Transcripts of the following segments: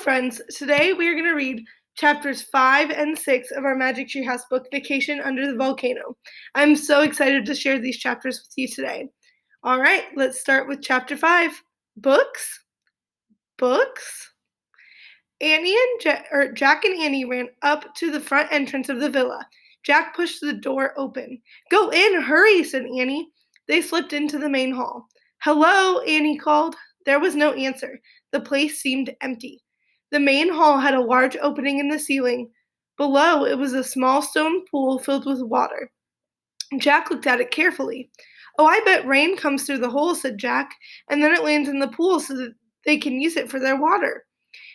friends. Today we are going to read chapters 5 and 6 of our Magic Tree House book, Vacation Under the Volcano. I'm so excited to share these chapters with you today. All right, let's start with chapter 5. Books? Books? Jack and Annie ran up to the front entrance of the villa. Jack pushed the door open. "Go in, hurry," said Annie. They slipped into the main hall. "Hello," Annie called. There was no answer. The place seemed empty. The main hall had a large opening in the ceiling. Below, it was a small stone pool filled with water. Jack looked at it carefully. "Oh, I bet rain comes through the hole," said Jack, "and then it lands in the pool so that they can use it for their water."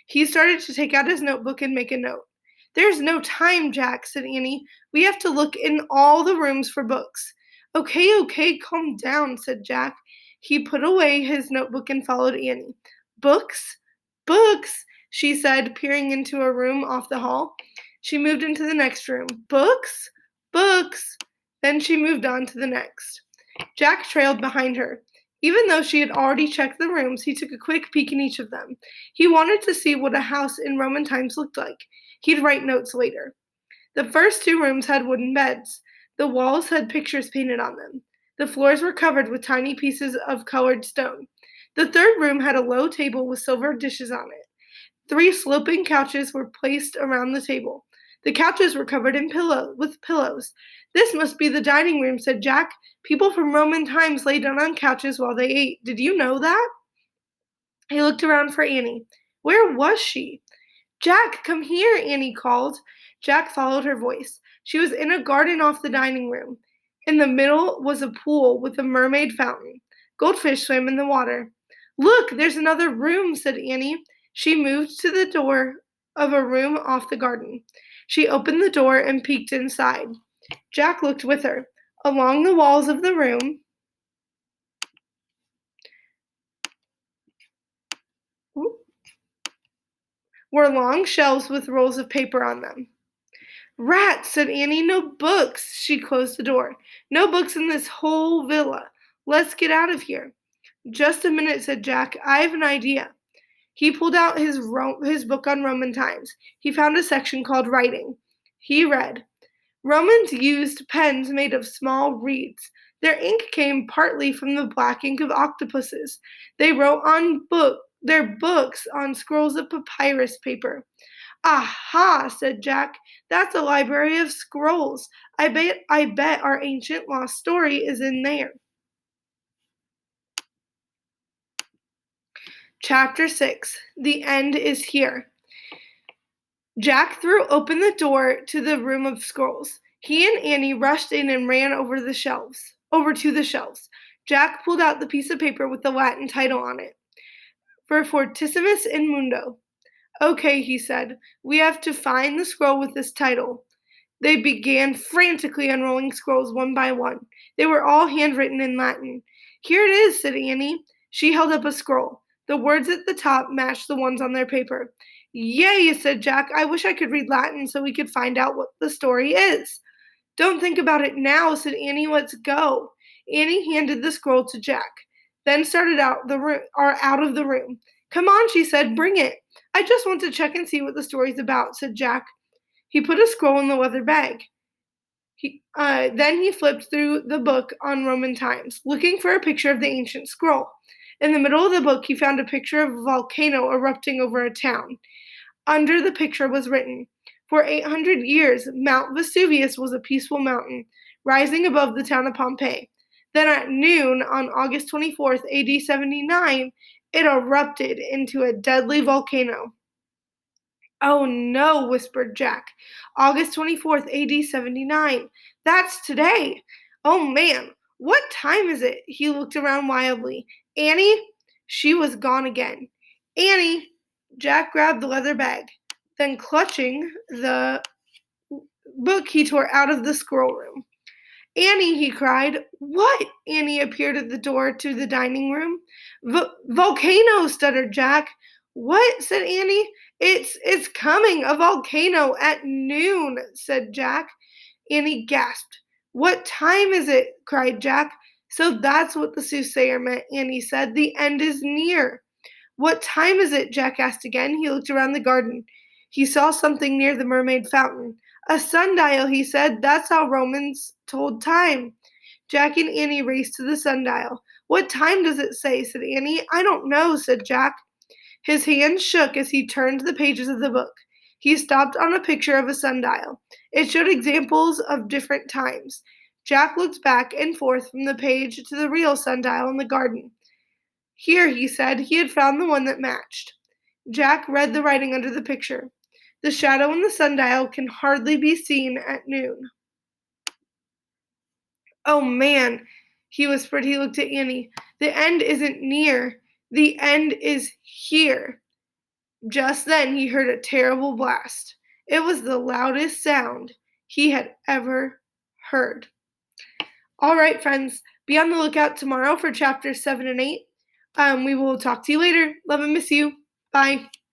He started to take out his notebook and make a note. "There's no time, Jack," said Annie. "We have to look in all the rooms for books." Okay, calm down," said Jack. He put away his notebook and followed Annie. "Books? Books," she said, peering into a room off the hall. She moved into the next room. "Books? Books." Then she moved on to the next. Jack trailed behind her. Even though she had already checked the rooms, he took a quick peek in each of them. He wanted to see what a house in Roman times looked like. He'd write notes later. The first two rooms had wooden beds. The walls had pictures painted on them. The floors were covered with tiny pieces of colored stone. The third room had a low table with silver dishes on it. 3 sloping couches were placed around the table. The couches were covered with pillows. "This must be the dining room," said Jack. "People from Roman times lay down on couches while they ate. Did you know that?" He looked around for Annie. Where was she? "Jack, come here," Annie called. Jack followed her voice. She was in a garden off the dining room. In the middle was a pool with a mermaid fountain. Goldfish swam in the water. "Look, there's another room," said Annie. She moved to the door of a room off the garden. She opened the door and peeked inside. Jack looked with her. Along the walls of the room were long shelves with rolls of paper on them. "Rats," said Annie. "No books." She closed the door. "No books in this whole villa. Let's get out of here." "Just a minute," said Jack. "I have an idea." He pulled out his book on Roman times. He found a section called Writing. He read, "Romans used pens made of small reeds. Their ink came partly from the black ink of octopuses. They wrote their books on scrolls of papyrus paper." "Aha," said Jack. "That's a library of scrolls. I bet our ancient lost story is in there." Chapter 6. The end is here. Jack threw open the door to the room of scrolls. He and Annie rushed in and ran over to the shelves. Jack pulled out the piece of paper with the Latin title on it. "For Fortissimus in Mundo." "Okay," he said. "We have to find the scroll with this title." They began frantically unrolling scrolls one by one. They were all handwritten in Latin. "Here it is," said Annie. She held up a scroll. The words at the top matched the ones on their paper. "Yay," said Jack. "I wish I could read Latin so we could find out what the story is." "Don't think about it now," said Annie. "Let's go." Annie handed the scroll to Jack, then started out of the room. "Come on," she said. "Bring it." "I just want to check and see what the story's about," said Jack. He put a scroll in the leather bag. Then he flipped through the book on Roman times, looking for a picture of the ancient scroll. In the middle of the book, he found a picture of a volcano erupting over a town. Under the picture was written, "For 800 years, Mount Vesuvius was a peaceful mountain, rising above the town of Pompeii. Then at noon on August 24th, AD 79, it erupted into a deadly volcano." "Oh no," whispered Jack. "August 24th, AD 79. That's today. Oh man, what time is it?" He looked around wildly. "Annie?" She was gone again. "Annie!" Jack grabbed the leather bag. Then clutching the book, he tore out of the scroll room. "Annie," he cried. "What?" Annie appeared at the door to the dining room. "Volcano," stuttered Jack. "What?" said Annie. It's coming, a volcano at noon," said Jack. Annie gasped. "What time is it?" cried Jack. "So that's what the soothsayer meant," Annie said. "The end is near." What time is it? Jack asked again. He looked around the garden. He saw something near the mermaid fountain. A sundial, he said. That's how Romans told time. Jack and Annie raced to the sundial. What time does it say? Said Annie. I don't know, said Jack. His hands shook as he turned the pages of the book. He stopped on a picture of a sundial. It showed examples of different times. Jack looked back and forth from the page to the real sundial in the garden. Here, he said, he had found the one that matched. Jack read the writing under the picture. The shadow on the sundial can hardly be seen at noon. Oh man, he whispered. He looked at Annie. The end isn't near. The end is here. Just then he heard a terrible blast. It was the loudest sound he had ever heard. All right, friends, be on the lookout tomorrow for chapters 7 and 8. We will talk to you later. Love and miss you. Bye.